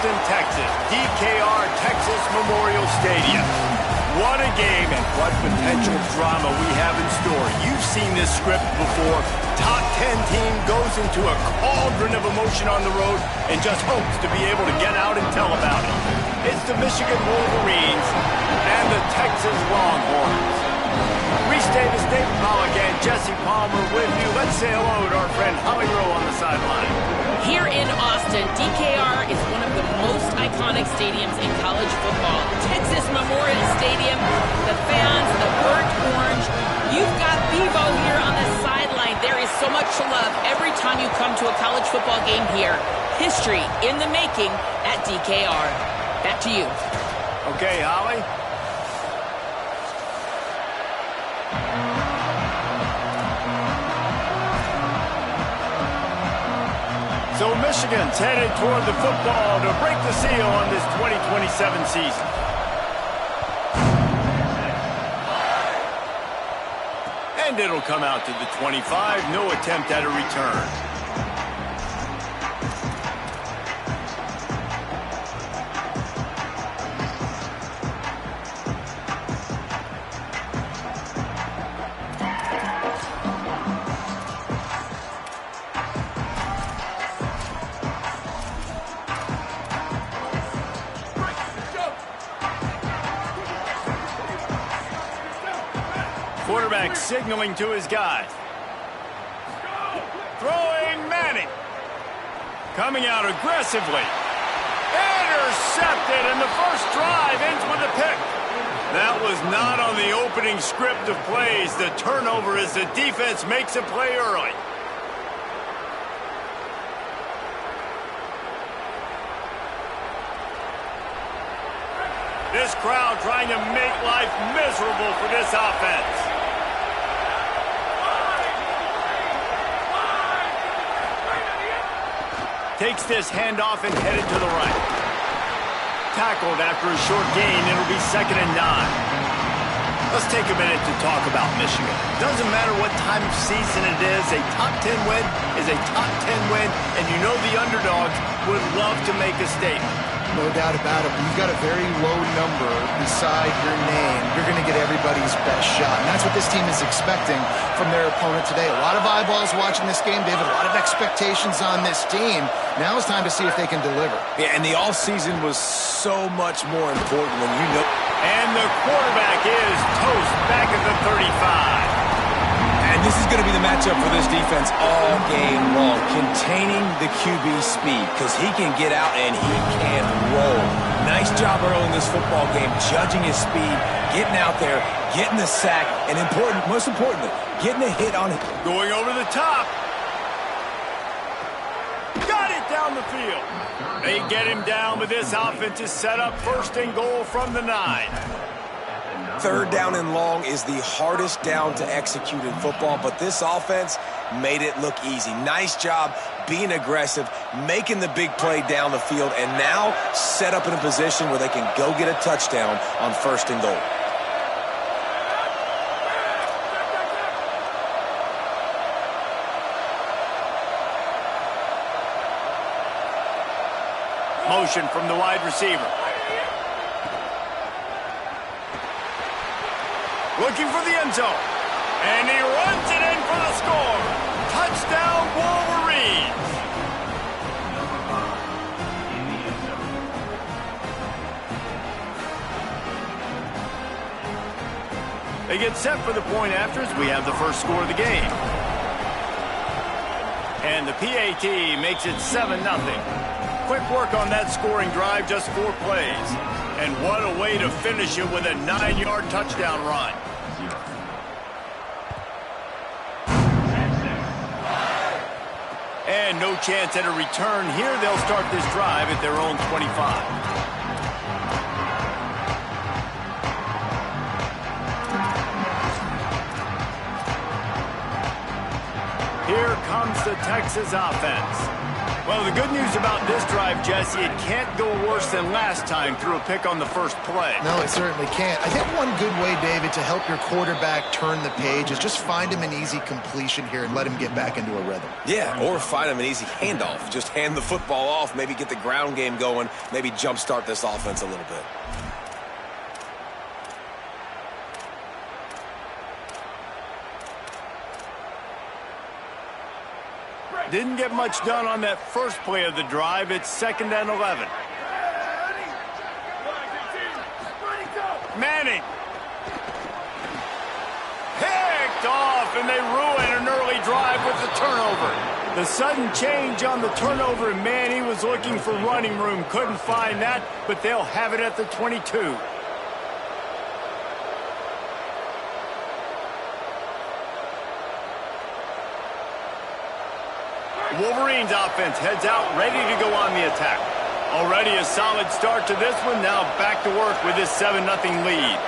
Austin, Texas, DKR Texas Memorial Stadium. What a game and what potential drama we have in store. You've seen this script before. Top 10 team goes into a cauldron of emotion on the road and just hopes to be able to get out and tell about it. It's the Michigan Wolverines and the Texas Longhorns. Reese Davis, David Pollack, and Jesse Palmer with you. Let's say hello to our friend Holly Rowe on the sideline. Here in Austin, DKR is one of the most iconic stadiums in college football. Texas Memorial Stadium, the fans, the burnt orange. You've got Bevo here on the sideline. There is so much love every time you come to a college football game here. History in the making at DKR. Back to you. Okay, Holly. So Michigan's headed toward the football to break the seal on this 2027 season. And it'll come out to the 25. No attempt at a return. Quarterback signaling to his guys. Throwing Manning. Coming out aggressively. Intercepted, and the first drive ends with a pick. That was not on the opening script of plays. The turnover as the defense makes a play early. This crowd trying to make life miserable for this offense. Takes this handoff and headed to the right. Tackled after a short gain. It'll be 2nd and 9. Let's take a minute to talk about Michigan. Doesn't matter what time of season it is, a top 10 win is a top 10 win, and you know the underdogs would love to make a statement. No doubt about it. When you've got a very low number beside your name, you're going to get everybody's best shot. And that's what this team is expecting from their opponent today. A lot of eyeballs watching this game, David. A lot of expectations on this team. Now it's time to see if they can deliver. Yeah, and the offseason was so much more important when you know. And the quarterback is toast back at the 35. And this is going to be the matchup for this defense all game long. Containing the QB speed, because he can get out and he can roll. Nice job early in this football game, judging his speed, getting out there, getting the sack, and most importantly, getting a hit on it. Going over the top. Got it down the field. They get him down, but this offense is set up 1st and goal from the 9. 3rd down and long is the hardest down to execute in football, but this offense made it look easy. Nice job being aggressive, making the big play down the field, and now set up in a position where they can go get a touchdown on 1st and goal. Motion from the wide receiver. Looking for the end zone. And he runs it in for the score. Touchdown, Wolverines. They get set for the point after as we have the first score of the game. And the PAT makes it 7-0. Quick work on that scoring drive, just 4 plays. And what a way to finish it with a 9-yard touchdown run. And no chance at a return here. They'll start this drive at their own 25. Here comes the Texas offense. Well, the good news about this drive, Jesse, it can't go worse than last time through a pick on the first play. No, it certainly can't. I think one good way, David, to help your quarterback turn the page is just find him an easy completion here and let him get back into a rhythm. Yeah, or find him an easy handoff. Just hand the football off, maybe get the ground game going, maybe jumpstart this offense a little bit. Didn't get much done on that first play of the drive. It's 2nd and 11. Manning. Picked off, and they ruin an early drive with the turnover. The sudden change on the turnover, and man, he was looking for running room. Couldn't find that, but they'll have it at the 22. Wolverines offense heads out, ready to go on the attack. Already a solid start to this one. Now back to work with this 7-0 lead.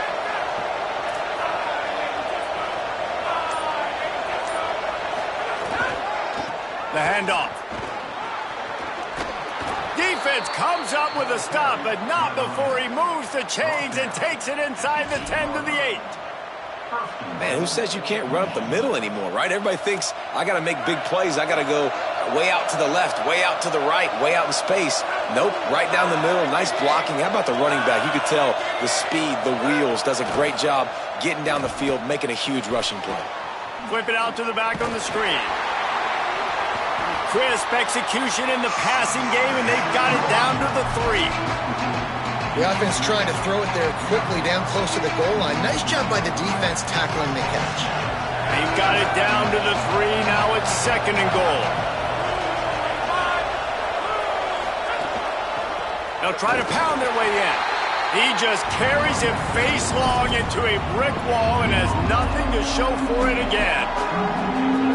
The handoff. Defense comes up with a stop, but not before he moves the chains and takes it inside the 10 to the 8. Man, who says you can't run up the middle anymore, right? Everybody thinks I got to make big plays. I got to go way out to the left, way out to the right, way out in space. Nope, right down the middle. Nice blocking. How about the running back? You could tell the speed, the wheels, does a great job getting down the field, making a huge rushing play. Flip it out to the back on the screen. Crisp execution in the passing game, and they've got it down to the 3. The offense trying to throw it there quickly down close to the goal line. Nice job by the defense tackling the catch. They've got it down to the 3. Now it's 2nd and goal. They'll try to pound their way in. He just carries it face long into a brick wall and has nothing to show for it again.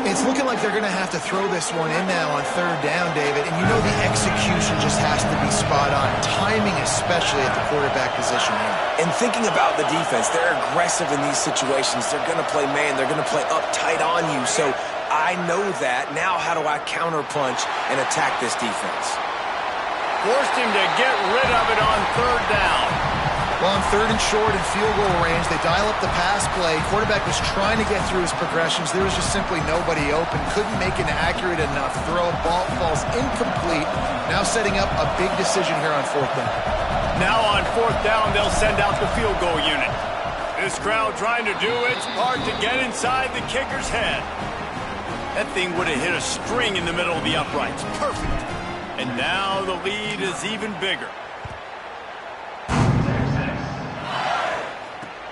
It's looking like they're going to have to throw this one in now on 3rd down, David. And you know the execution just has to be spot on. Timing especially at the quarterback position here. And thinking about the defense, they're aggressive in these situations. They're going to play man. They're going to play up tight on you. So I know that. Now how do I counterpunch and attack this defense? Forced him to get rid of it on 3rd down. Well, on 3rd and short and field goal range, they dial up the pass play. Quarterback was trying to get through his progressions. There was just simply nobody open. Couldn't make an accurate enough throw. Ball falls incomplete. Now setting up a big decision here on 4th down. Now on 4th down, they'll send out the field goal unit. This crowd trying to do its part to get inside the kicker's head. That thing would have hit a string in the middle of the uprights. Perfect. And now the lead is even bigger.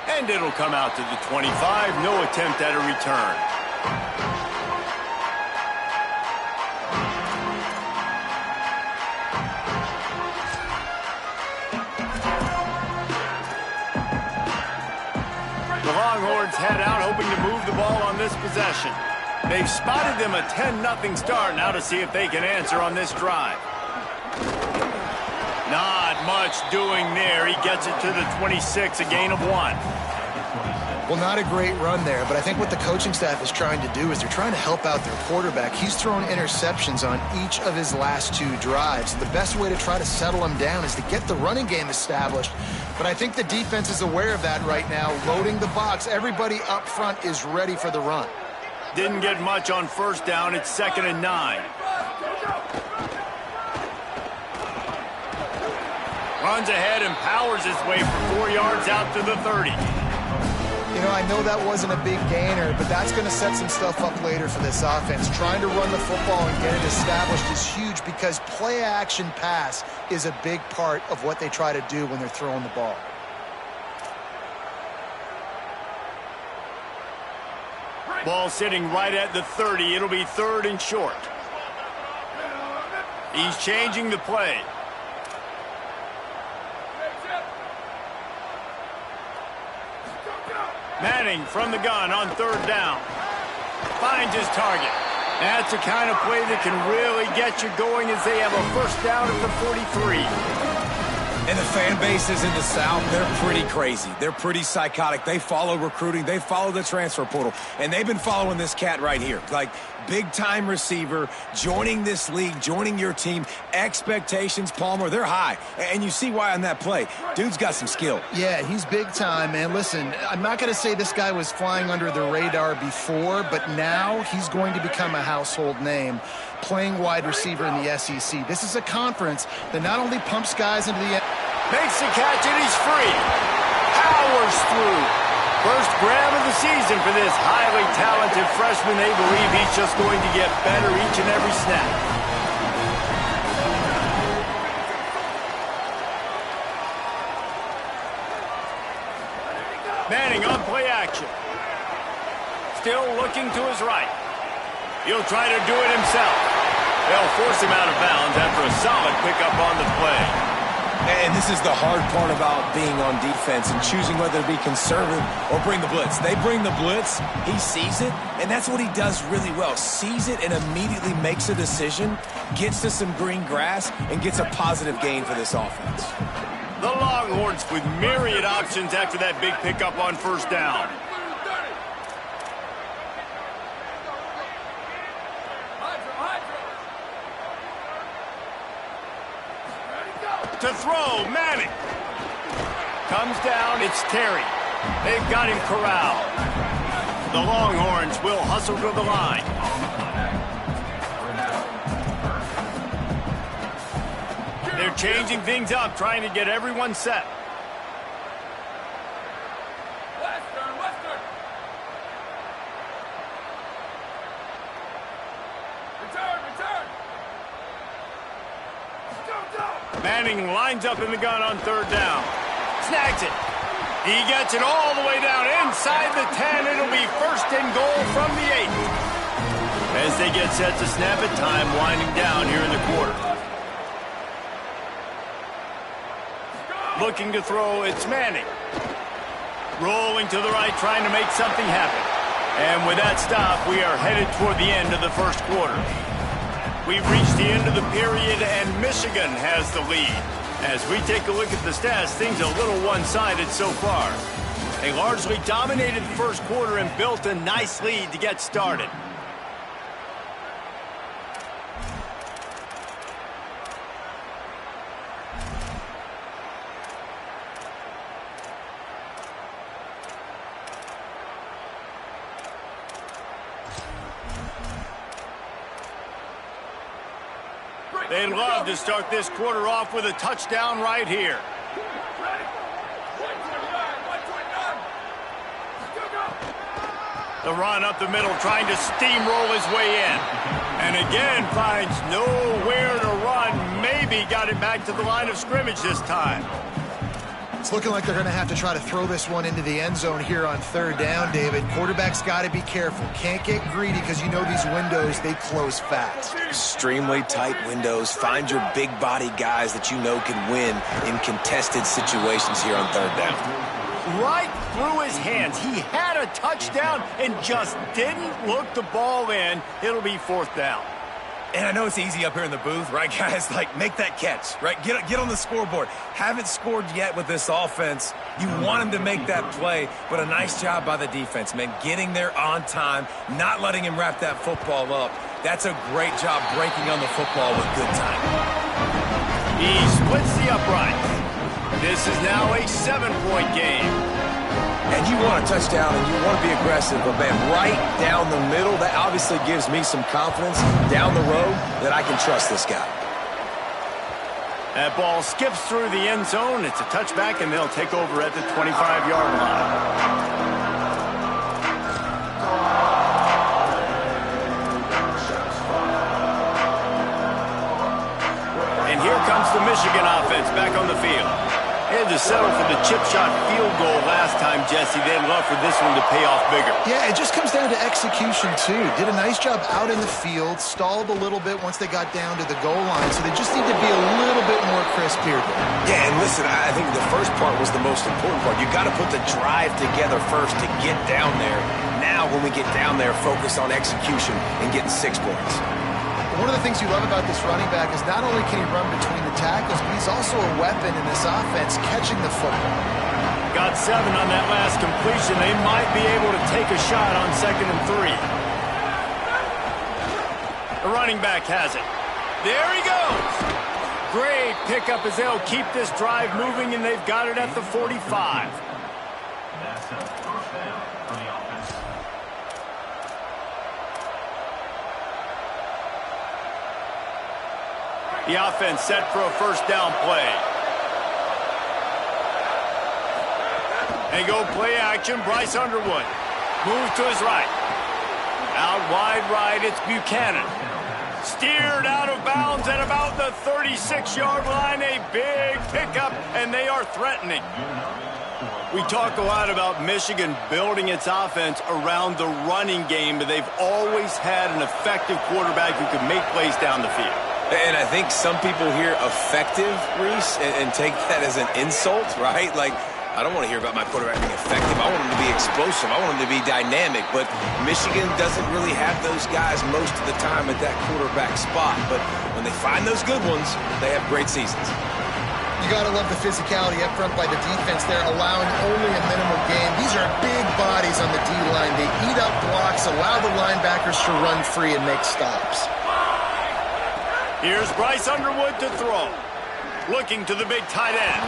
And it'll come out to the 25. No attempt at a return. The Longhorns head out, hoping to move the ball on this possession. They've spotted them a 10-0 start. Now to see if they can answer on this drive. Not much doing there. He gets it to the 26, a gain of 1. Well, not a great run there, but I think what the coaching staff is trying to do is they're trying to help out their quarterback. He's thrown interceptions on each of his last 2 drives. The best way to try to settle him down is to get the running game established. But I think the defense is aware of that right now, loading the box. Everybody up front is ready for the run. Didn't get much on 1st down. It's 2nd and 9. Runs ahead and powers his way for 4 yards out to the 30. You know, I know that wasn't a big gainer, but that's going to set some stuff up later for this offense. Trying to run the football and get it established is huge because play-action pass is a big part of what they try to do when they're throwing the ball. Ball sitting right at the 30. It'll be 3rd and short. He's changing the play. Manning from the gun on 3rd down. Finds his target. That's the kind of play that can really get you going as they have a 1st down at the 43. And the fan bases in the South, they're pretty crazy. They're pretty psychotic. They follow recruiting. They follow the transfer portal. And they've been following this cat right here. Like, big-time receiver, joining this league, joining your team. Expectations, Palmer, they're high. And you see why on that play. Dude's got some skill. Yeah, he's big time, man. Listen, I'm not going to say this guy was flying under the radar before, but now he's going to become a household name playing wide receiver in the SEC. This is a conference that not only pumps guys into the... Makes the catch, and he's free. Powers through. First grab of the season for this highly talented freshman. They believe he's just going to get better each and every snap. Manning on play action. Still looking to his right. He'll try to do it himself. They'll force him out of bounds after a solid pickup on the play. And this is the hard part about being on defense and choosing whether to be conservative or bring the blitz. They bring the blitz, he sees it, and that's what he does really well. Sees it and immediately makes a decision, gets to some green grass, and gets a positive gain for this offense. The Longhorns with myriad options after that big pickup on first down. To throw, Manning. Comes down, it's Terry. They've got him corralled. The Longhorns will hustle to the line. They're changing things up, trying to get everyone set. Manning lines up in the gun on third down. Snags it. He gets it all the way down inside the 10. It'll be first and goal from the 8. As they get set to snap it, time winding down here in the quarter. Looking to throw, it's Manning. Rolling to the right, trying to make something happen. And with that stop, we are headed toward the end of the first quarter. We've reached the end of the period, and Michigan has the lead. As we take a look at the stats, things are a little one-sided so far. They largely dominated the first quarter and built a nice lead to get started. They'd love to start this quarter off with a touchdown right here. The run up the middle, trying to steamroll his way in. And again, finds nowhere to run. Maybe got it back to the line of scrimmage this time. It's looking like they're going to have to try to throw this one into the end zone here on third down, David. Quarterback's got to be careful. Can't get greedy because you know these windows, they close fast. Extremely tight windows. Find your big body guys that you know can win in contested situations here on third down. Right through his hands. He had a touchdown and just didn't look the ball in. It'll be fourth down. And I know it's easy up here in the booth, right, guys? Like, make that catch, right? Get on the scoreboard. Haven't scored yet with this offense. You want him to make that play, but a nice job by the defense, man. Getting there on time, not letting him wrap that football up. That's a great job breaking on the football with good time. He splits the uprights. This is now a 7-point game. And you want a touchdown and you want to be aggressive, but man, right down the middle, that obviously gives me some confidence down the road that I can trust this guy. That ball skips through the end zone. It's a touchback, and they'll take over at the 25-yard line. And here comes the Michigan offense back on the field. They had to settle for the chip shot field goal last time, Jesse. They'd love for this one to pay off bigger. Yeah, it just comes down to execution, too. Did a nice job out in the field, stalled a little bit once they got down to the goal line, so they just need to be a little bit more crisp here. Yeah, and listen, I think the first part was the most important part. You got to put the drive together first to get down there. Now, when we get down there, focus on execution and getting 6 points. One of the things you love about this running back is not only can he run between the tackles, but he's also a weapon in this offense catching the football. Got 7 on that last completion. They might be able to take a shot on 2nd and 3. The running back has it. There he goes. Great pickup as they'll keep this drive moving, and they've got it at the 45. That's a first down for the offense. The offense set for a first down play. They go play action. Bryce Underwood. Move to his right. Out wide right, it's Buchanan. Steered out of bounds at about the 36-yard line. A big pickup, and they are threatening. We talk a lot about Michigan building its offense around the running game, but they've always had an effective quarterback who can make plays down the field. And I think some people hear effective, Reese, and take that as an insult, right? Like, I don't want to hear about my quarterback being effective. I want him to be explosive. I want him to be dynamic. But Michigan doesn't really have those guys most of the time at that quarterback spot. But when they find those good ones, they have great seasons. You got to love the physicality up front by the defense there, allowing only a minimal gain. These are big bodies on the D-line. They eat up blocks, allow the linebackers to run free and make stops. Here's Bryce Underwood to throw. Looking to the big tight end.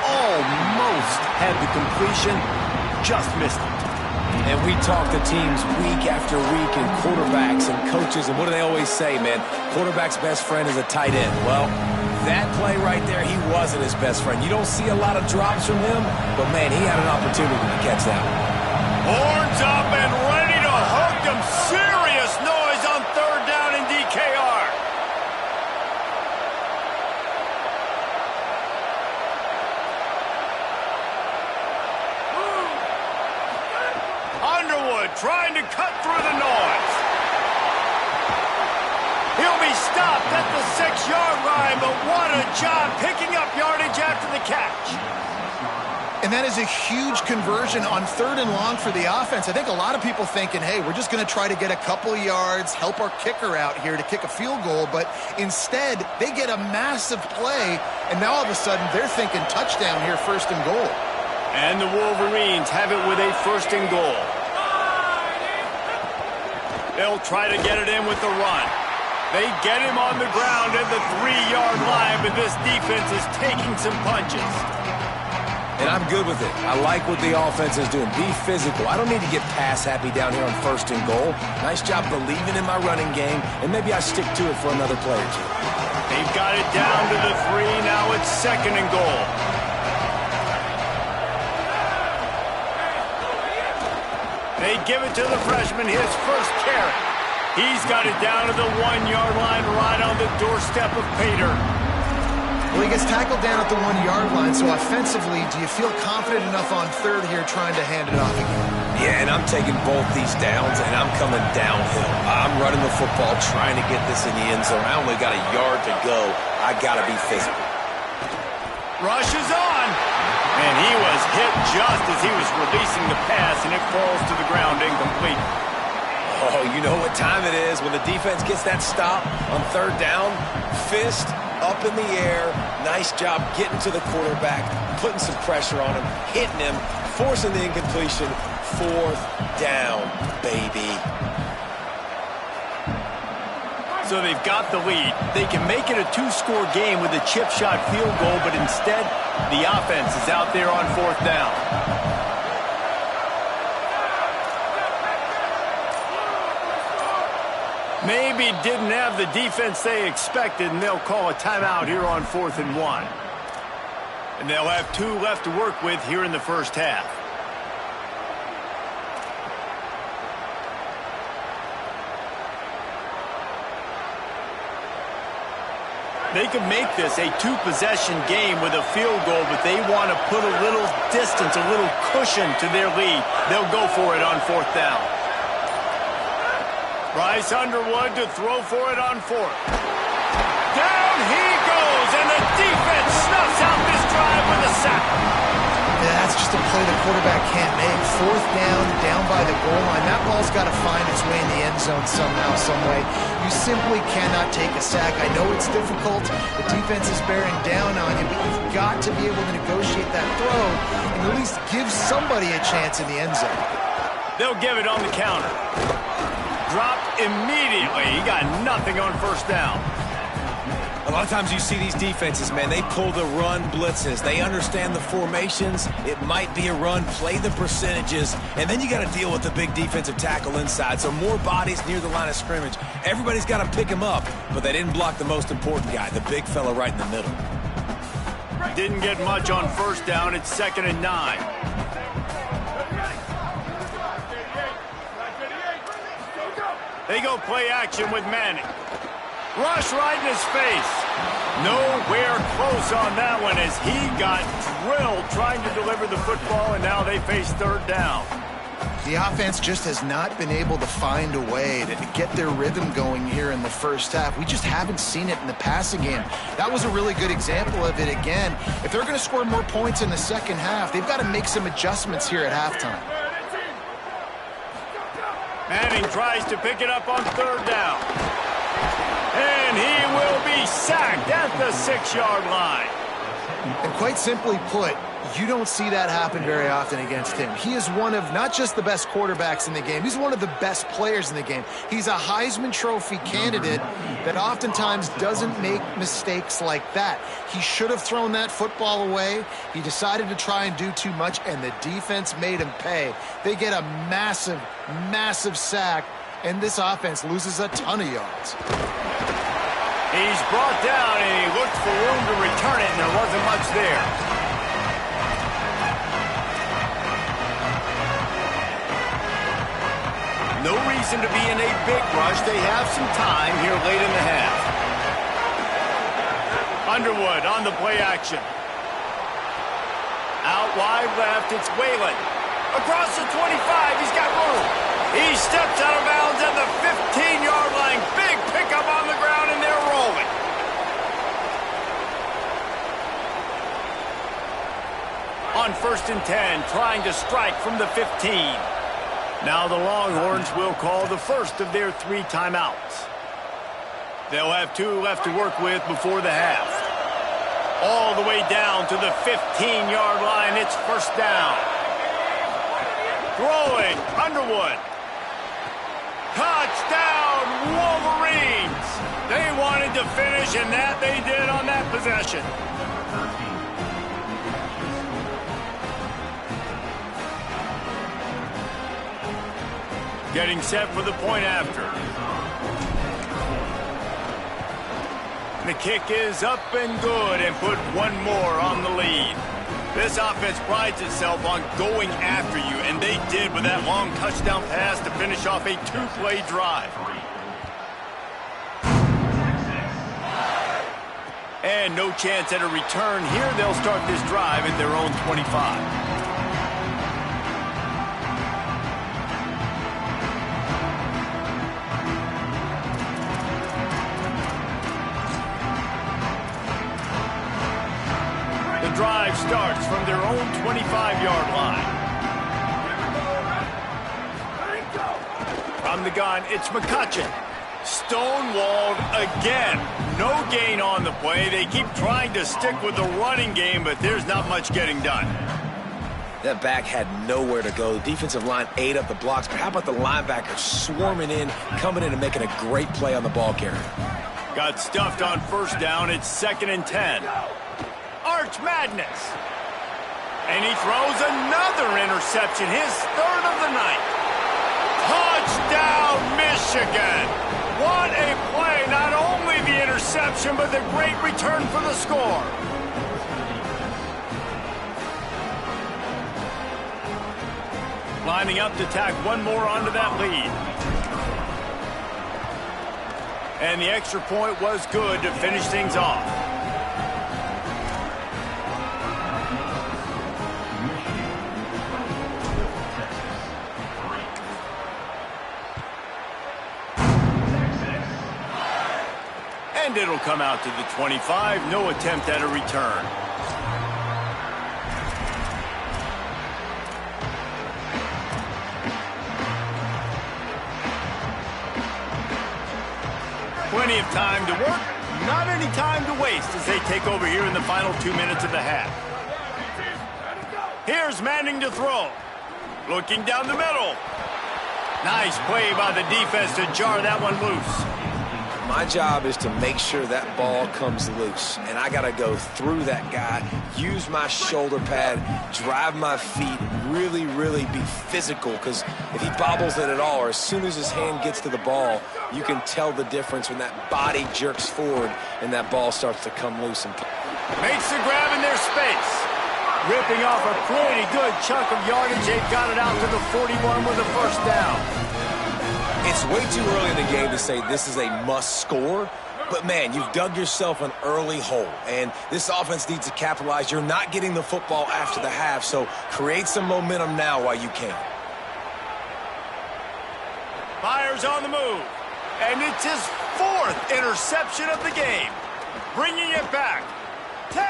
Almost had the completion, just missed it. And we talk to teams week after week and quarterbacks and coaches, and what do they always say, man? Quarterback's best friend is a tight end. Well, that play right there, he wasn't his best friend. You don't see a lot of drops from him, but, man, he had an opportunity to catch that one. Horns up and ready to hook them. Serious noise on 3rd down in DKR. Underwood trying to cut through the noise. He'll be stopped at the 6-yard line, but what a job picking up yardage after the catch. And that is a huge conversion on 3rd and long for the offense. I think a lot of people thinking, hey, we're just going to try to get a couple of yards, help our kicker out here to kick a field goal. But instead, they get a massive play, and now all of a sudden they're thinking touchdown here, 1st and goal. And the Wolverines have it with a 1st and goal. They'll try to get it in with the run. They get him on the ground at the 3-yard line, but this defense is taking some punches. And I'm good with it. I like what the offense is doing. Be physical. I don't need to get pass happy down here on 1st and goal. Nice job believing in my running game, and maybe I stick to it for another play or two. They've got it down to the 3. Now it's 2nd and goal. They give it to the freshman, his first carry. He's got it down to the 1-yard line, right on the doorstep of Pater. Well, he gets tackled down at the 1-yard line, so offensively, do you feel confident enough on 3rd here trying to hand it off again? Yeah, and I'm taking both these downs, and I'm coming downhill. I'm running the football, trying to get this in the end zone. I only got a yard to go. I got to be physical. Rush is on. And he was hit just as he was releasing the pass, and it falls to the ground incomplete. Oh, you know what time it is when the defense gets that stop on 3rd down. Fist up in the air. Nice job getting to the quarterback, putting some pressure on him, hitting him, forcing the incompletion. 4th down, baby. So they've got the lead. They can make it a 2-score game with a chip shot field goal, but instead, the offense is out there on 4th down. Maybe didn't have the defense they expected, and they'll call a timeout here on 4th and 1. And they'll have 2 left to work with here in the first half. They could make this a 2-possession game with a field goal, but they want to put a little distance, a little cushion to their lead. They'll go for it on 4th down. Bryce Underwood to throw for it on 4th. Down he goes, and the defense snuffs out this drive with a sack. Yeah, that's just a play the quarterback can't make. Fourth down by the goal line. That ball's got to find its way in the end zone somehow, some way. You simply cannot take a sack. I know it's difficult. The defense is bearing down on you, but you've got to be able to negotiate that throw and at least give somebody a chance in the end zone. They'll give it on the counter. Dropped immediately. He got nothing on first down. A lot of times you see these defenses, man, they pull the run blitzes. They understand the formations. It might be a run, play the percentages, and then you got to deal with the big defensive tackle inside. So more bodies near the line of scrimmage. Everybody's got to pick him up, but they didn't block the most important guy, the big fella right in the middle. Didn't get much on first down. It's 2nd and 9. They go play action with Manning. Rush right in his face. Nowhere close on that one as he got drilled trying to deliver the football, and now they face 3rd down. The offense just has not been able to find a way to get their rhythm going here in the first half. We just haven't seen it in the passing game. That was a really good example of it again. If they're going to score more points in the second half, they've got to make some adjustments here at halftime. Manning tries to pick it up on 3rd down. And he will be sacked at the 6-yard line. And quite simply put, you don't see that happen very often against him. He is one of not just the best quarterbacks in the game, he's one of the best players in the game. He's a Heisman Trophy candidate that oftentimes doesn't make mistakes like that. He should have thrown that football away. He decided to try and do too much, and the defense made him pay. They get a massive, massive sack, and this offense loses a ton of yards. He's brought down, and he looked for room to return it, and there wasn't much there. No reason to be in a big rush. They have some time here late in the half. Underwood on the play action. Out wide left, it's Whalen. Across the 25, he's got room. He steps out of bounds at the 15-yard line. Big pickup on the ground, and they're rolling. On 1st and 10, trying to strike from the 15. Now the Longhorns will call the first of their 3 timeouts. They'll have 2 left to work with before the half. All the way down to the 15-yard line. It's 1st down. Throwing, Underwood. Touchdown, Wolverines! They wanted to finish, and that they did on that possession. Getting set for the point after. The kick is up and good and put 1 more on the lead. This offense prides itself on going after you, and they did with that long touchdown pass to finish off a 2-play drive. And no chance at a return here. They'll start this drive at their own 25. Drive starts from their own 25-yard line. From the gun, it's McCutcheon. Stonewalled again. No gain on the play. They keep trying to stick with the running game, but there's not much getting done. That back had nowhere to go. The defensive line ate up the blocks, but how about the linebackers swarming in, coming in and making a great play on the ball carrier? Got stuffed on 1st down. It's 2nd and 10. Arch Madness. And he throws another interception, his 3rd of the night. Touchdown, Michigan. What a play. Not only the interception, but the great return for the score. Lining up to tack 1 more onto that lead. And the extra point was good to finish things off. And it'll come out to the 25. No attempt at a return. Plenty of time to work, not any time to waste as they take over here in the final 2 minutes of the half. Here's Manning to throw. Looking down the middle. Nice play by the defense to jar that one loose. My job is to make sure that ball comes loose, and I got to go through that guy, use my shoulder pad, drive my feet, really, really be physical, because if he bobbles it at all, or as soon as his hand gets to the ball, you can tell the difference when that body jerks forward and that ball starts to come loose. And makes the grab in their space. Ripping off a pretty good chunk of yardage. They've got it out to the 41 with a first down. It's way too early in the game to say this is a must score, but man, you've dug yourself an early hole, and this offense needs to capitalize. You're not getting the football after the half, so create some momentum now while you can. Fires on the move, and it's his 4th interception of the game. Bringing it back. 10.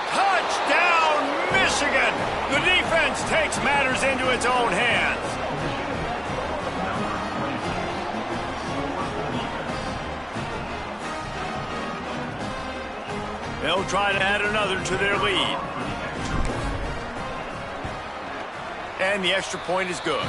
Touchdown, Michigan! The defense takes matters into its own hands. They'll try to add another to their lead. And the extra point is good.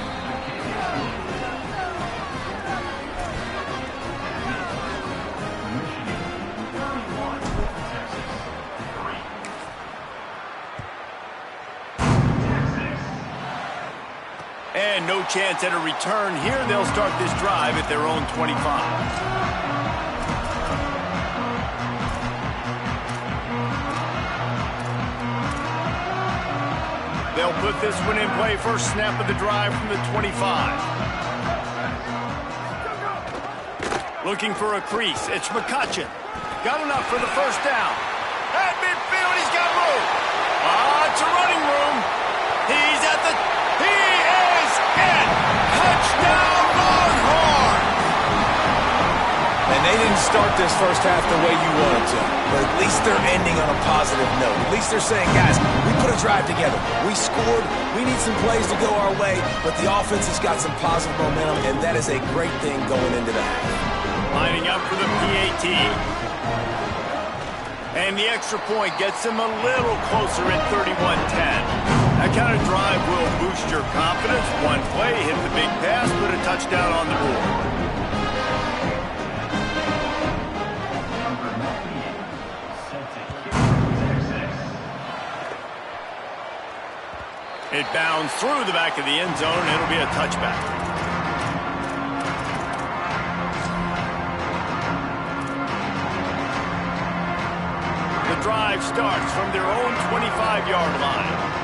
And no chance at a return here. They'll start this drive at their own 25. They'll put this one in play. First snap of the drive from the 25. Looking for a crease. It's McCutcheon. Got enough for the first down. At midfield, he's got room. It's a running room. He's at the... He is in! Touchdown, Longhorn! And they didn't start this first half the way you wanted to, but at least they're ending on a positive note. At least they're saying, guys, we put a drive together. We scored. We need some plays to go our way, but the offense has got some positive momentum, and that is a great thing going into the half. Lining up for the PAT. And the extra point gets them a little closer at 31-10. That kind of drive will boost your confidence. One play, hit the big pass, put a touchdown on the board. It bounds through the back of the end zone. It'll be a touchback. The drive starts from their own 25-yard line.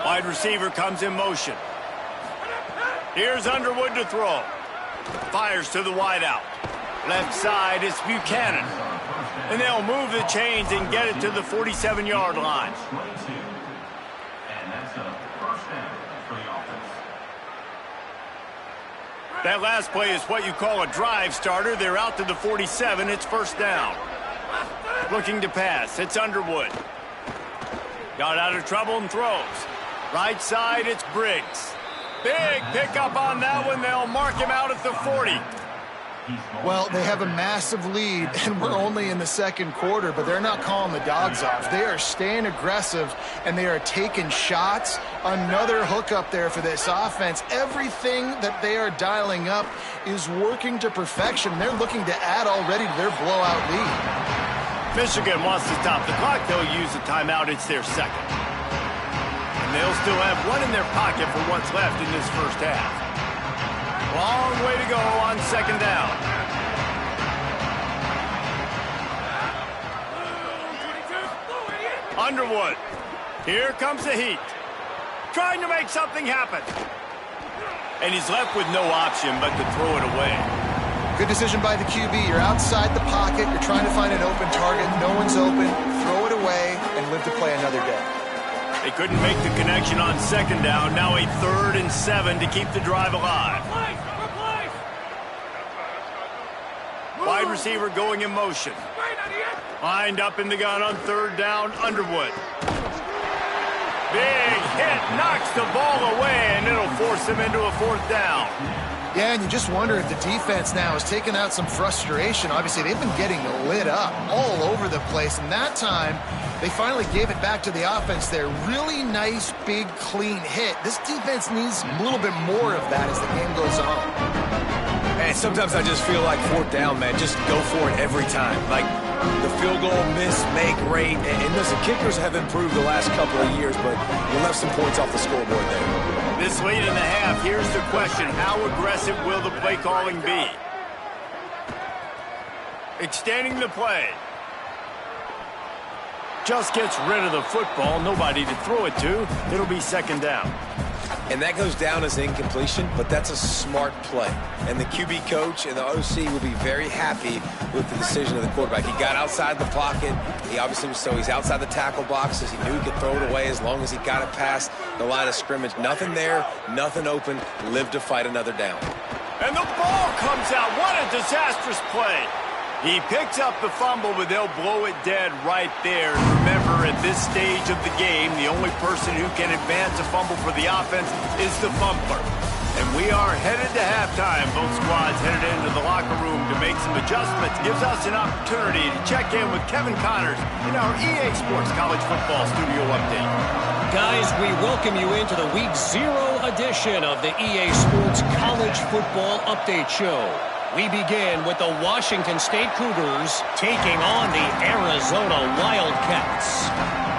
Wide receiver comes in motion. Here's Underwood to throw. Fires to the wideout. Left side is Buchanan. And they'll move the chains and get it to the 47-yard line. That last play is what you call a drive starter. They're out to the 47. It's first down. Looking to pass. It's Underwood. Got out of trouble and throws. Right side, it's Briggs. Big pickup on that one. They'll mark him out at the 40. Well, they have a massive lead, and we're only in the second quarter, but they're not calling the dogs off. They are staying aggressive, and they are taking shots. Another hookup there for this offense. Everything that they are dialing up is working to perfection. They're looking to add already to their blowout lead. Michigan wants to stop the clock. They'll use a timeout. It's their second. And they'll still have one in their pocket for what's left in this first half. Long way to go on second down. Underwood. Here comes the heat. Trying to make something happen. And he's left with no option but to throw it away. Good decision by the QB. You're outside the pocket. You're trying to find an open target. No one's open. Throw it away and live to play another day. They couldn't make the connection on second down. Now a 3rd and 7 to keep the drive alive. Wide receiver going in motion. Lined up in the gun on 3rd down, Underwood. Big hit, knocks the ball away, and it'll force him into a 4th down. Yeah, and you just wonder if the defense now has taken out some frustration. Obviously, they've been getting lit up all over the place, and that time they finally gave it back to the offense there. Really nice, big, clean hit. This defense needs a little bit more of that as the game goes on. And sometimes I just feel like 4th down, man. Just go for it every time. Like the field goal miss-make rate. And listen, kickers have improved the last couple of years, but you left some points off the scoreboard there. This late in the half, here's the question. How aggressive will the play calling be? Extending the play. Just gets rid of the football. Nobody to throw it to. It'll be 2nd down. And that goes down as incompletion, but that's a smart play. And the QB coach and the OC will be very happy with the decision of the quarterback. He got outside the pocket. He obviously was so he's outside the tackle boxes. He knew he could throw it away as long as he got it past the line of scrimmage. Nothing there, nothing open. Live to fight another down. And the ball comes out. What a disastrous play. He picks up the fumble, but they'll blow it dead right there. Remember, at this stage of the game, the only person who can advance a fumble for the offense is the fumbler. And we are headed to halftime. Both squads headed into the locker room to make some adjustments. Gives us an opportunity to check in with Kevin Connors in our EA Sports College Football Studio Update. Guys, we welcome you into the Week 0 edition of the EA Sports College Football Update Show. We begin with the Washington State Cougars taking on the Arizona Wildcats.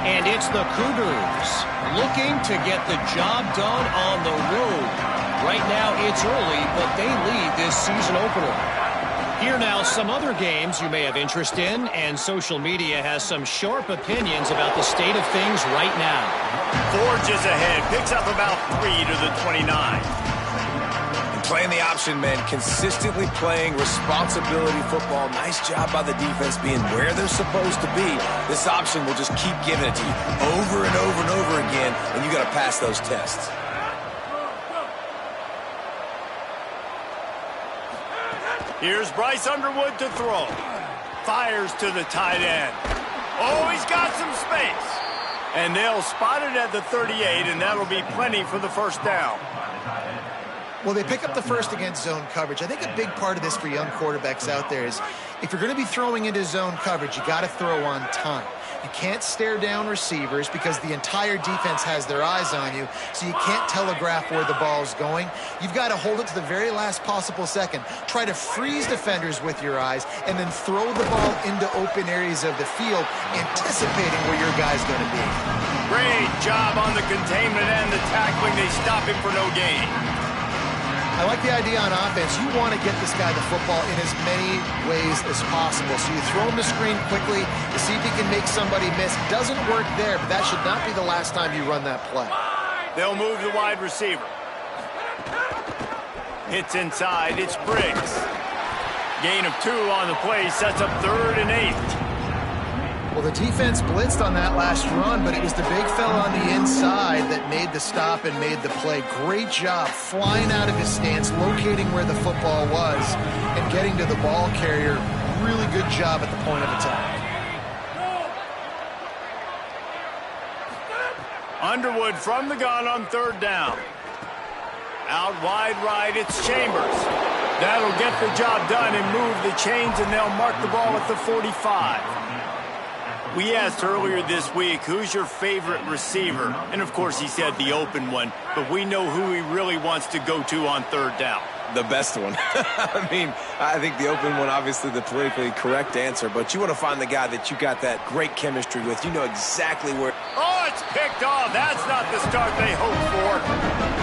And it's the Cougars looking to get the job done on the road. Right now it's early, but they lead this season opener. Here now some other games you may have interest in, and social media has some sharp opinions about the state of things right now. Forges ahead, picks up about 3 to the 29. Playing the option, man, consistently playing responsibility football. Nice job by the defense being where they're supposed to be. This option will just keep giving it to you over and over and over again, and you got to pass those tests. Here's Bryce Underwood to throw. Fires to the tight end. Oh, he's got some space. And they'll spot it at the 38, and that'll be plenty for the 1st down. Well, they pick up the first against zone coverage. I think a big part of this for young quarterbacks out there is if you're going to be throwing into zone coverage, you got to throw on time. You can't stare down receivers because the entire defense has their eyes on you, so you can't telegraph where the ball's going. You've got to hold it to the very last possible second. Try to freeze defenders with your eyes and then throw the ball into open areas of the field, anticipating where your guy's going to be. Great job on the containment and the tackling. They stop him for no gain. I like the idea on offense. You want to get this guy the football in as many ways as possible. So you throw him the screen quickly to see if he can make somebody miss. Doesn't work there, but that should not be the last time you run that play. They'll move the wide receiver. Hits inside. It's Briggs. Gain of 2 on the play. Sets up 3rd and 8. Well, the defense blitzed on that last run, but it was the big fella on the inside that made the stop and made the play. Great job flying out of his stance, locating where the football was, and getting to the ball carrier. Really good job at the point of attack. Underwood from the gun on 3rd down. Out wide right, it's Chambers. That'll get the job done and move the chains, and they'll mark the ball at the 45. We asked earlier this week, who's your favorite receiver? And, of course, he said the open one, but we know who he really wants to go to on 3rd down. The best one. I mean, I think the open one, obviously the politically correct answer, but you want to find the guy that you got that great chemistry with. You know exactly where. Oh, it's picked off. That's not the start they hoped for.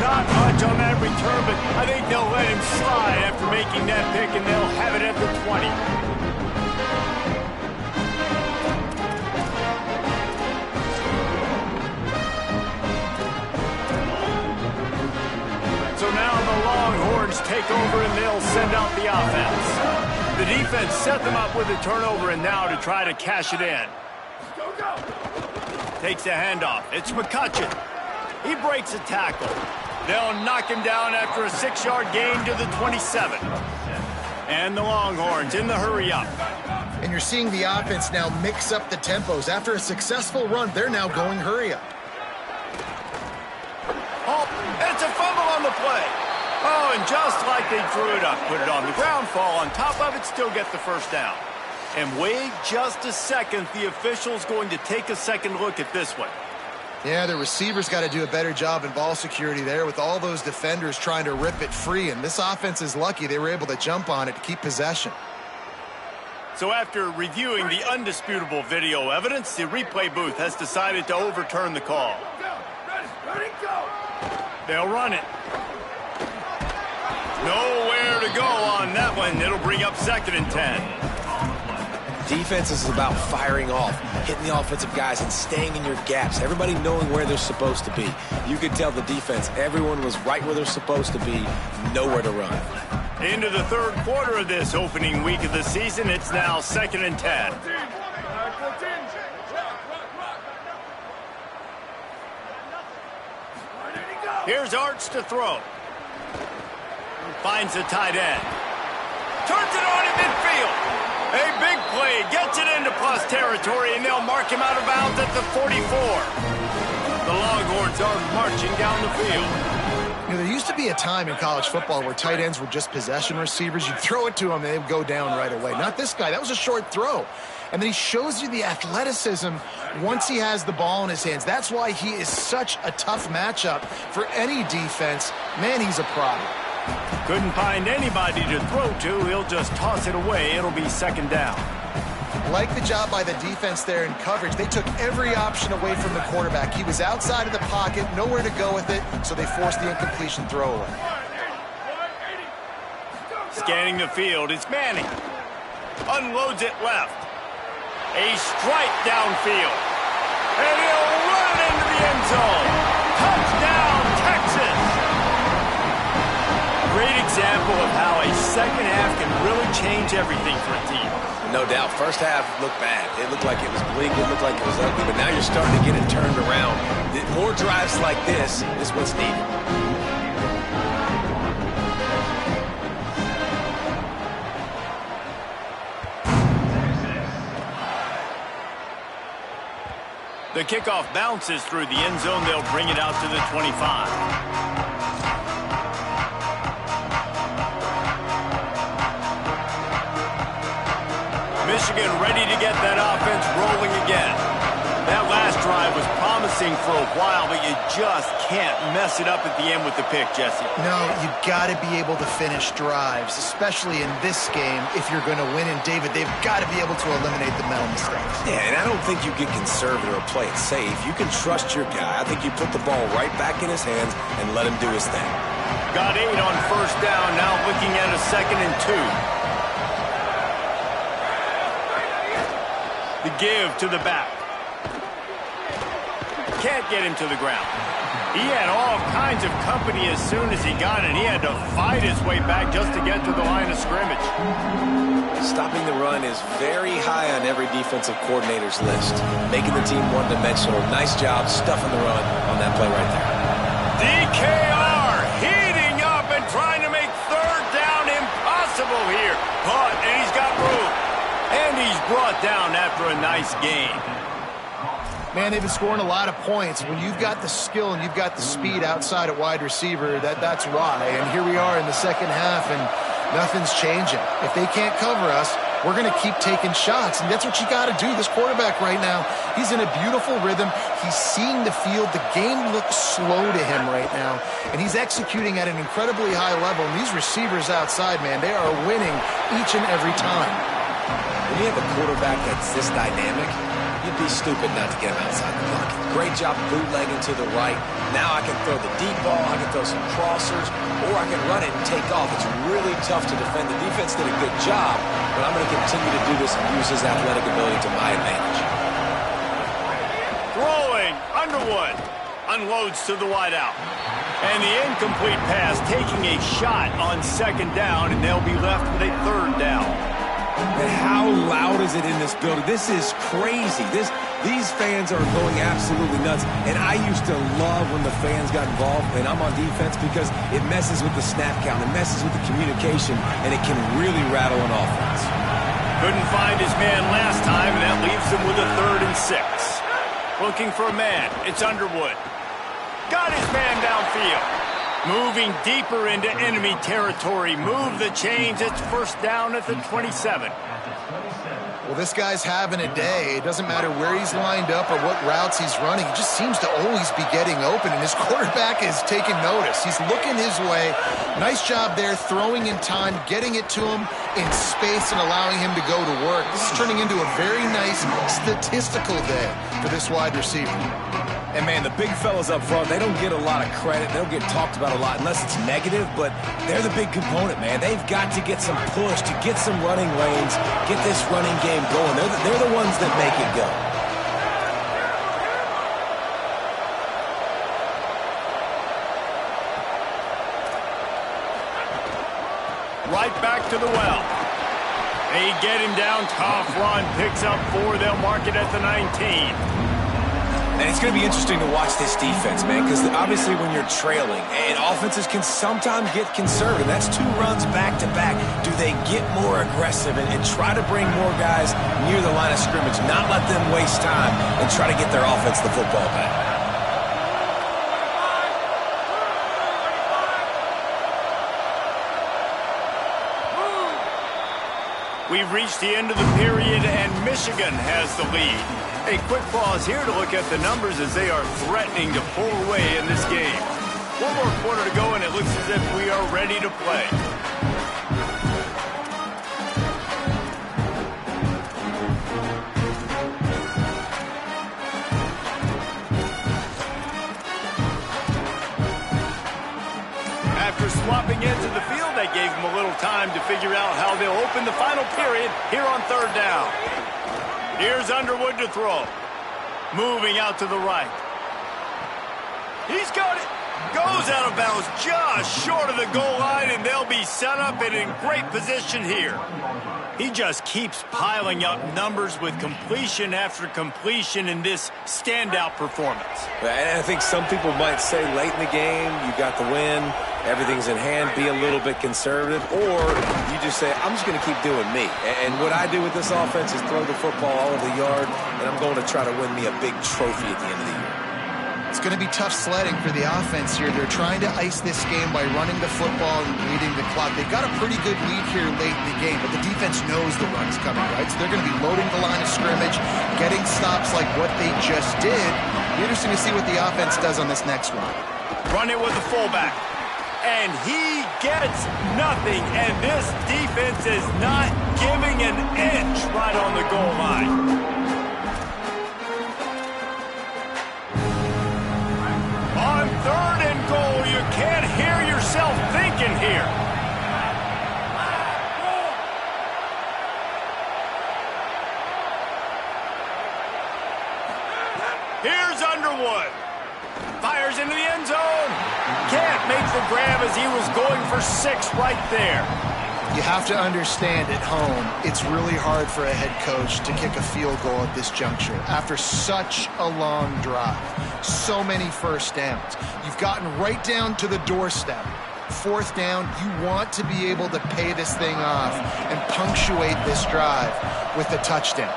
Not much on that return, but I think they'll let him slide after making that pick, and they'll have it at the 20. So now the Longhorns take over and they'll send out the offense. The defense set them up with a turnover and now to try to cash it in. Takes a handoff. It's McCutcheon. He breaks a tackle. They'll knock him down after a 6-yard gain to the 27. And the Longhorns in the hurry up. And you're seeing the offense now mix up the tempos. After a successful run, they're now going hurry up. and just like they drew it up, put it on the ground, fall on top of it, still get the first down. And wait just a second, the official's going to take a second look at this one. Yeah, the receivers got to do a better job in ball security there with all those defenders trying to rip it free, and this offense is lucky they were able to jump on it to keep possession. So after reviewing the undisputable video evidence, the replay booth has decided to overturn the call. They'll run it. Nowhere to go on that one. It'll bring up 2nd and 10. Defense is about firing off, hitting the offensive guys and staying in your gaps. Everybody knowing where they're supposed to be. You could tell the defense, everyone was right where they're supposed to be, nowhere to run. Into the 3rd quarter of this opening week of the season, it's now 2nd and 10. Here's Arch to throw. Finds the tight end. Turns it on in midfield. A big play. Gets it into plus territory, and they'll mark him out of bounds at the 44. The Longhorns are marching down the field. You know, there used to be a time in college football where tight ends were just possession receivers. You'd throw it to them, and they'd go down right away. Not this guy. That was a short throw. And then he shows you the athleticism once he has the ball in his hands. That's why he is such a tough matchup for any defense. Man, he's a problem. Couldn't find anybody to throw to. He'll just toss it away. It'll be 2nd down. Like the job by the defense there in coverage. They took every option away from the quarterback. He was outside of the pocket, nowhere to go with it, so they forced the incompletion throwaway. Scanning the field, it's Manning. Unloads it left. A strike downfield. And he'll run into the end zone. Touchdown, Texas! Great example of how a second half can really change everything for a team. No doubt. First half looked bad. It looked like it was bleak. It looked like it was ugly. But now you're starting to get it turned around. More drives like this is what's needed. The kickoff bounces through the end zone. They'll bring it out to the 25. Michigan ready to get that offense rolling again. That last drive was promising for a while, but you just can't mess it up at the end with the pick, Jesse. No, you've got to be able to finish drives, especially in this game if you're going to win. And, David, they've got to be able to eliminate the mental mistakes. Yeah, and I don't think you get conservative or play it safe. You can trust your guy. I think you put the ball right back in his hands and let him do his thing. Got 8 on 1st down, now looking at a 2nd and 2. The give to the back. Can't get him to the ground. He had all kinds of company as soon as he got it. He had to fight his way back just to get to the line of scrimmage. Stopping the run is very high on every defensive coordinator's list. Making the team one-dimensional. Nice job stuffing the run on that play right there. DKR heating up and trying to make 3rd down impossible here. But, and he's got room. And he's brought down after a nice game. Man, they've been scoring a lot of points. When you've got the skill and you've got the speed outside at wide receiver, that's why. And here we are in the 2nd half, and nothing's changing. If they can't cover us, we're going to keep taking shots. And that's what you got to do. This quarterback right now, he's in a beautiful rhythm. He's seeing the field. The game looks slow to him right now. And he's executing at an incredibly high level. And these receivers outside, man, they are winning each and every time. When you have a quarterback that's this dynamic, you'd be stupid not to get him outside the pocket. Great job bootlegging to the right. Now I can throw the deep ball, I can throw some crossers, or I can run it and take off. It's really tough to defend. The defense did a good job, but I'm going to continue to do this and use his athletic ability to my advantage. Throwing, Underwood unloads to the wideout. And the incomplete pass taking a shot on 2nd down, and they'll be left with a 3rd down. And how loud is it in this building? This is crazy. These fans are going absolutely nuts. And I used to love when the fans got involved, and I'm on defense, because it messes with the snap count, it messes with the communication, and it can really rattle an offense. Couldn't find his man last time, and that leaves him with a 3rd and 6. Looking for a man. It's Underwood. Got his man downfield. Moving deeper into enemy territory. Move the chains. It's first down at the 27. Well, this guy's having a day. It doesn't matter where he's lined up or what routes he's running. He just seems to always be getting open, and his quarterback is taking notice. He's looking his way. Nice job there, throwing in time, getting it to him in space and allowing him to go to work. This is turning into a very nice statistical day for this wide receiver. And, man, the big fellas up front, they don't get a lot of credit. They don't get talked about a lot unless it's negative, but they're the big component, man. They've got to get some push, to get some running lanes, get this running game going. They're the ones that make it go. Right back to the well. They get him down. Tough run. Picks up 4. They'll mark it at the 19. And it's going to be interesting to watch this defense, man, because obviously when you're trailing, and offenses can sometimes get conservative. That's 2 runs back-to-back. Do they get more aggressive and try to bring more guys near the line of scrimmage, not let them waste time, and try to get their offense the football back? We've reached the end of the period, and Michigan has the lead. A quick pause here to look at the numbers as they are threatening to pull away in this game. 1 more quarter to go, and it looks as if we are ready to play. After swapping into the field, that gave them a little time to figure out how they'll open the final period here on 3rd down. Here's Underwood to throw. Moving out to the right. He's got it. Goes out of bounds just short of the goal line, and they'll be set up and in great position here. He just keeps piling up numbers with completion after completion in this standout performance. And I think some people might say late in the game, you got the win, everything's in hand, be a little bit conservative, or you just say, I'm just going to keep doing me. And what I do with this offense is throw the football all over the yard, and I'm going to try to win me a big trophy at the end of the year. It's going to be tough sledding for the offense here. They're trying to ice this game by running the football and bleeding the clock. They've got a pretty good lead here late in the game, but the defense knows the run's coming, right? So they're going to be loading the line of scrimmage, getting stops like what they just did. It'll be interesting to see what the offense does on this next one. Run it with the fullback. And he gets nothing, and this defense is not giving an inch right on the goal line. On 3rd and goal, you can't hear yourself thinking here. Here's Underwood. Fires into the end zone. Can't make the grab as he was going for 6 right there. You have to understand at home, it's really hard for a head coach to kick a field goal at this juncture after such a long drive. So many first downs. You've gotten right down to the doorstep. 4th down, you want to be able to pay this thing off and punctuate this drive with a touchdown.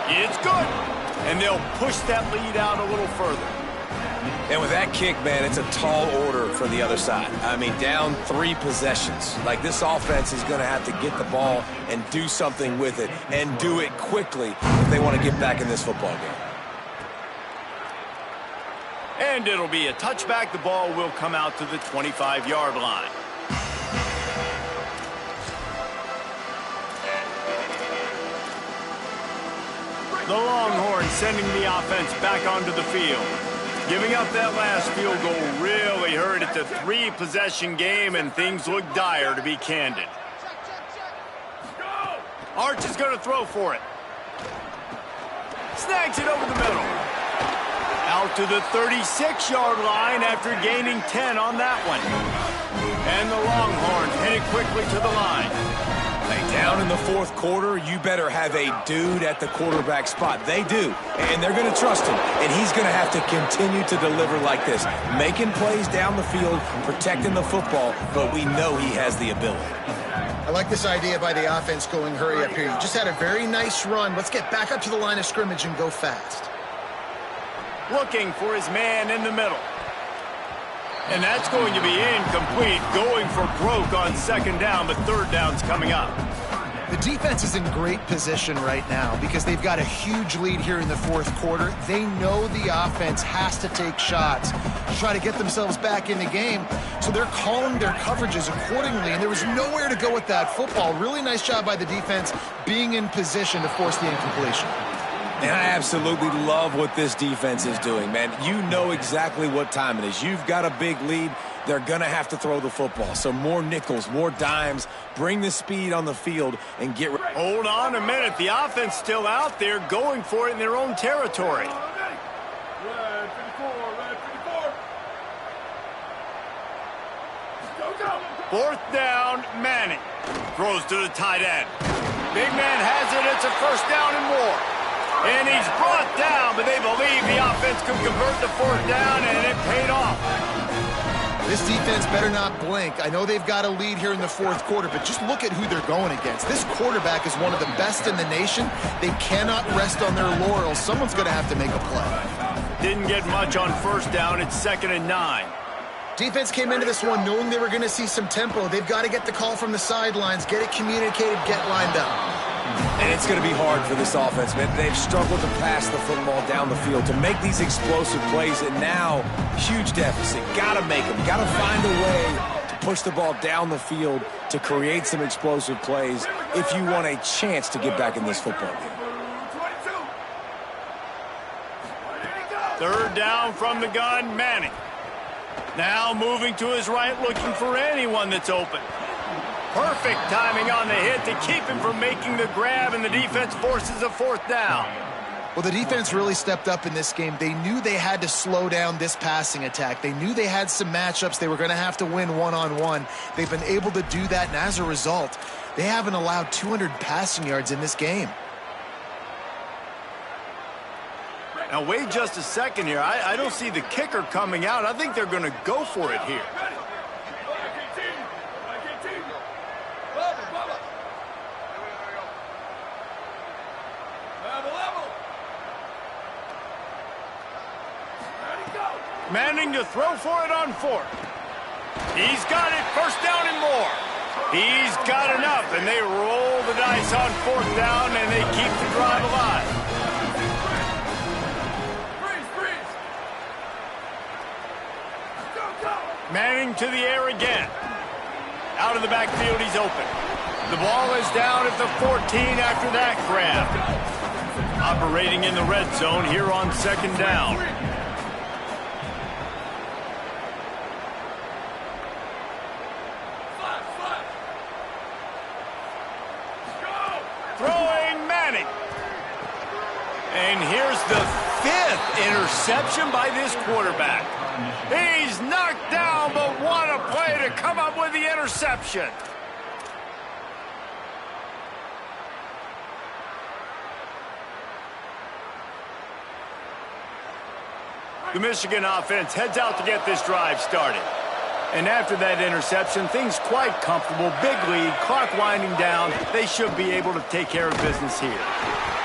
It's good. And they'll push that lead out a little further. And with that kick, man, it's a tall order for the other side. I mean, down 3 possessions. Like, this offense is going to have to get the ball and do something with it, and do it quickly if they want to get back in this football game. And it'll be a touchback. The ball will come out to the 25-yard line. The Longhorns sending the offense back onto the field. Giving up that last field goal really hurt. It's a 3-possession game, and things look dire, to be candid. Arch is going to throw for it. Snags it over the middle. Out to the 36-yard line after gaining 10 on that one. And the Longhorns headed quickly to the line. Down in the 4th quarter, you better have a dude at the quarterback spot. They do, and they're going to trust him, and he's going to have to continue to deliver like this, making plays down the field, protecting the football, but we know he has the ability. I like this idea by the offense going hurry up here. You just had a very nice run. Let's get back up to the line of scrimmage and go fast. Looking for his man in the middle. And that's going to be incomplete, going for broke on second down, but third down's coming up. The defense is in great position right now because they've got a huge lead here in the fourth quarter. They know the offense has to take shots to try to get themselves back in the game, so they're calling their coverages accordingly, and there was nowhere to go with that football. Really nice job by the defense being in position to force the incompletion. And I absolutely love what this defense is doing, man. You know exactly what time it is. You've got a big lead. They're going to have to throw the football. So more nickels, more dimes, bring the speed on the field, and get ready. Hold on a minute. The offense still out there going for it in their own territory. Fourth down, Manning. Throws to the tight end. Big man has it. It's a first down and more. And he's brought down, but they believe the offense could convert the fourth down, and it paid off. This defense better not blink. I know they've got a lead here in the fourth quarter, but just look at who they're going against. This quarterback is one of the best in the nation. They cannot rest on their laurels. Someone's going to have to make a play. Didn't get much on first down. It's 2nd and 9. Defense came into this one knowing they were going to see some tempo. They've got to get the call from the sidelines, get it communicated, get lined up. And it's going to be hard for this offense, man. They've struggled to pass the football down the field, to make these explosive plays, and now, huge deficit. Got to make them. Got to find a way to push the ball down the field to create some explosive plays if you want a chance to get back in this football game. Third down from the gun, Manning. Now moving to his right, looking for anyone that's open. Perfect timing on the hit to keep him from making the grab, and the defense forces a fourth down. Well, the defense really stepped up in this game. They knew they had to slow down this passing attack. They knew they had some matchups they were going to have to win one-on-one. They've been able to do that, and as a result, they haven't allowed 200 passing yards in this game. Now, wait just a second here. I don't see the kicker coming out. I think they're going to go for it here. Manning to throw for it on fourth. He's got it. First down and more. He's got enough, and they roll the dice on fourth down, and they keep the drive alive. Manning to the air again. Out of the backfield, he's open. The ball is down at the 14 after that grab. Operating in the red zone here on second down. Throwing Manning. And here's the 5th interception by this quarterback. He's knocked down, but what a play to come up with the interception. The Michigan offense heads out to get this drive started. And after that interception, things quite comfortable. Big lead, clock winding down. They should be able to take care of business here.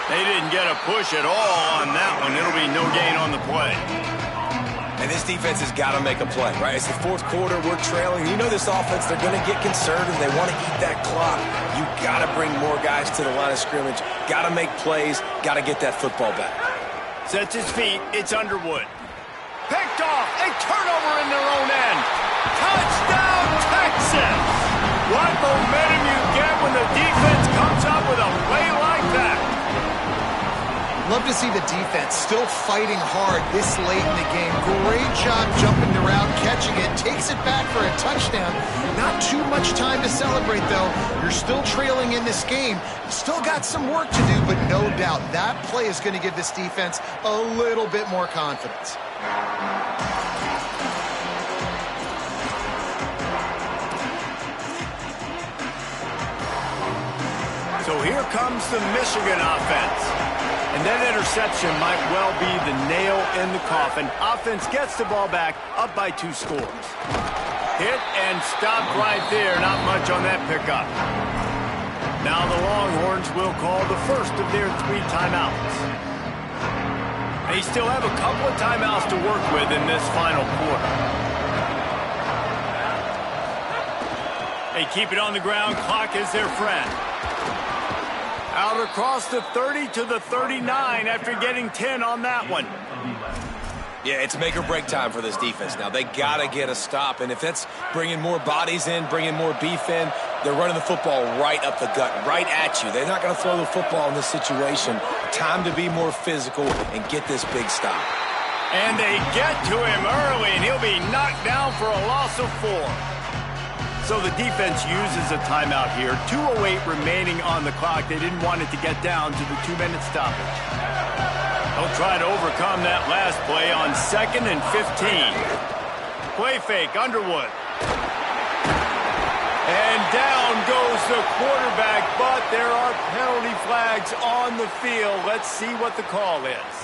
They didn't get a push at all on that one. It'll be no gain on the play. And this defense has got to make a play, right? It's the fourth quarter. We're trailing. You know this offense, they're going to get conservative. They want to eat that clock. You got to bring more guys to the line of scrimmage. Got to make plays. Got to get that football back. Sets his feet. It's Underwood. Picked off. A turnover in their own end. Touchdown, Texas! What momentum you get when the defense comes up with a play like that. Love to see the defense still fighting hard this late in the game. Great job jumping the route, catching it, takes it back for a touchdown. Not too much time to celebrate, though. You're still trailing in this game. Still got some work to do, but no doubt that play is going to give this defense a little bit more confidence. So here comes the Michigan offense. And that interception might well be the nail in the coffin. Offense gets the ball back, up by 2 scores. Hit and stopped right there. Not much on that pickup. Now the Longhorns will call the first of their 3 timeouts. They still have a couple of timeouts to work with in this final quarter. They keep it on the ground. Clock is their friend. Out across the 30 to the 39 after getting 10 on that one. Yeah, it's make or break time for this defense now. They got to get a stop, and if that's bringing more bodies in, bringing more beef in, they're running the football right up the gut, right at you. They're not going to throw the football in this situation. Time to be more physical and get this big stop. And they get to him early, and he'll be knocked down for a loss of 4. So the defense uses a timeout here. 2:08 remaining on the clock. They didn't want it to get down to the 2-minute stoppage. They'll try to overcome that last play on 2nd and 15. Play fake, Underwood. And down goes the quarterback, but there are penalty flags on the field. Let's see what the call is.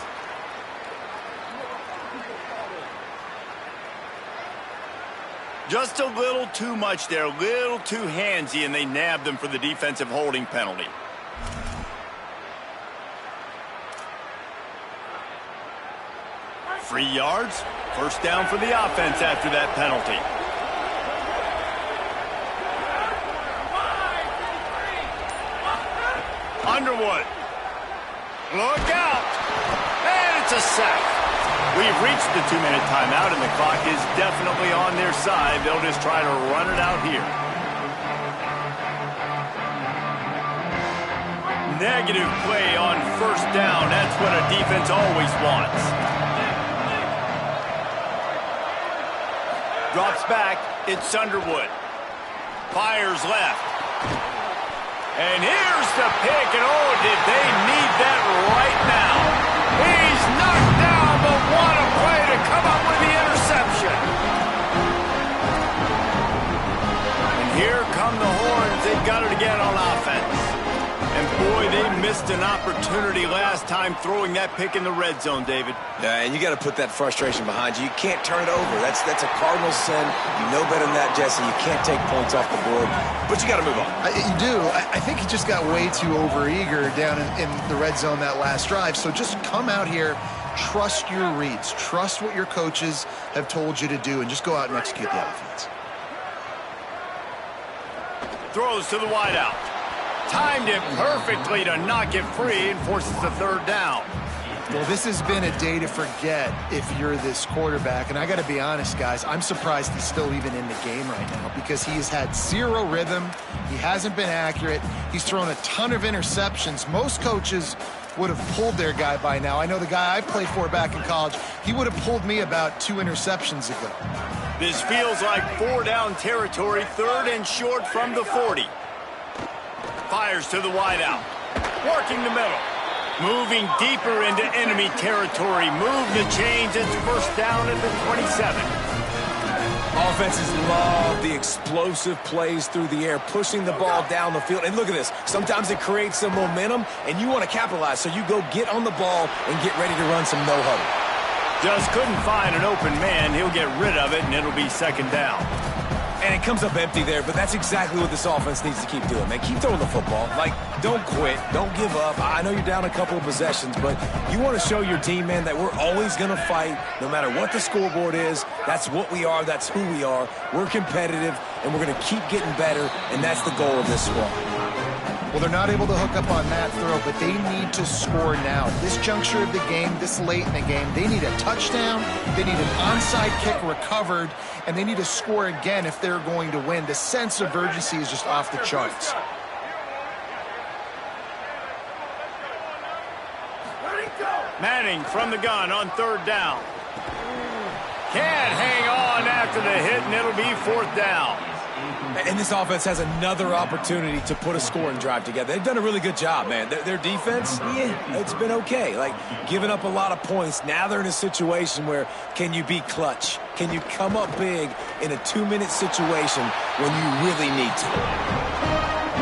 Just a little too much there, a little too handsy, and they nabbed him for the defensive holding penalty. Free yards, first down for the offense after that penalty. Underwood. Look out. And it's a sack. We've reached the 2-minute timeout, and the clock is definitely on their side. They'll just try to run it out here. Negative play on first down. That's what a defense always wants. Drops back. It's Underwood. Fires left. And here's the pick. And oh, did they need that right now. He's knocked down, but what a play to come up with the interception. And here come the Horns. They've got it again on offense. And boy, they missed an opportunity last time throwing that pick in the red zone, David. Yeah, and you got to put that frustration behind you. You can't turn it over. That's a cardinal sin. You know better than that, Jesse. You can't take points off the board, but you got to move on. You do. I think he just got way too overeager down in the red zone that last drive. So just come out here, trust your reads, trust what your coaches have told you to do, and just go out and execute the offense. Throws to the wideout. Timed it perfectly to knock it free and forces the 3rd down. Well, this has been a day to forget if you're this quarterback. And I got to be honest, guys, I'm surprised he's still even in the game right now because he has had 0 rhythm. He hasn't been accurate. He's thrown a ton of interceptions. Most coaches would have pulled their guy by now. I know the guy I played for back in college, he would have pulled me about 2 interceptions ago. This feels like 4-down territory, 3rd and short from the 40. Fires to the wideout. Working the middle. Moving deeper into enemy territory. Move the chains. It's first down at the 27. Offenses love the explosive plays through the air, pushing the ball down the field. And look at this. Sometimes it creates some momentum, and you want to capitalize. So you go get on the ball and get ready to run some no-huddle. Just couldn't find an open man. He'll get rid of it, and it'll be 2nd down. And it comes up empty there, but that's exactly what this offense needs to keep doing, man. Keep throwing the football. Like, don't quit. Don't give up. I know you're down a couple of possessions, but you want to show your team, man, that we're always going to fight no matter what the scoreboard is. That's what we are. That's who we are. We're competitive, and we're going to keep getting better, and that's the goal of this squad. Well, they're not able to hook up on that throw, but they need to score now. This juncture of the game, this late in the game, they need a touchdown, they need an onside kick recovered, and they need to score again if they're going to win. The sense of urgency is just off the charts. Manning from the gun on 3rd down. Can't hang on after the hit, and it'll be 4th down. And this offense has another opportunity to put a scoring drive together. They've done a really good job, man. Their defense, yeah, it's been okay. Like, giving up a lot of points. Now they're in a situation where can you be clutch? Can you come up big in a 2-minute situation when you really need to?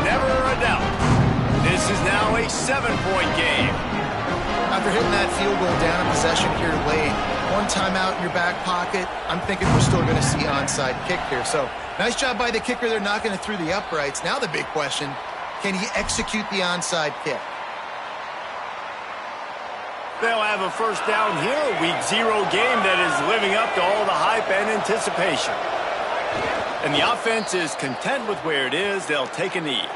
Never a doubt. This is now a 7-point game. After hitting that field goal down in possession here late, 1 timeout in your back pocket, I'm thinking we're still going to see onside kick here. So nice job by the kicker. They're knocking it through the uprights. Now the big question, can he execute the onside kick? They'll have a first down here, a week 0 game that is living up to all the hype and anticipation. And the offense is content with where it is. They'll take a knee.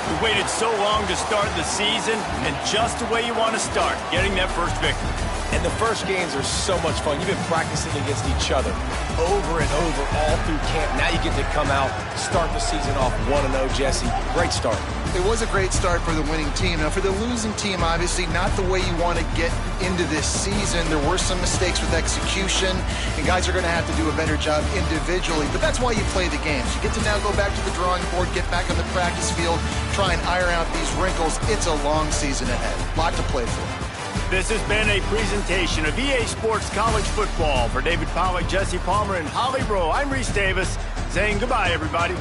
We waited so long to start the season, and just the way you want to start, getting that first victory. And the first games are so much fun. You've been practicing against each other over and over all through camp. Now you get to come out, start the season off 1-0, Jesse. Great start. It was a great start for the winning team. Now, for the losing team, obviously not the way you want to get into this season. There were some mistakes with execution, and guys are going to have to do a better job individually. But that's why you play the games. You get to now go back to the drawing board, get back on the practice field, try and iron out these wrinkles. It's a long season ahead. A lot to play for. This has been a presentation of EA Sports College Football. For David Pollack, Jesse Palmer, and Holly Rowe, I'm Reese Davis saying goodbye, everybody.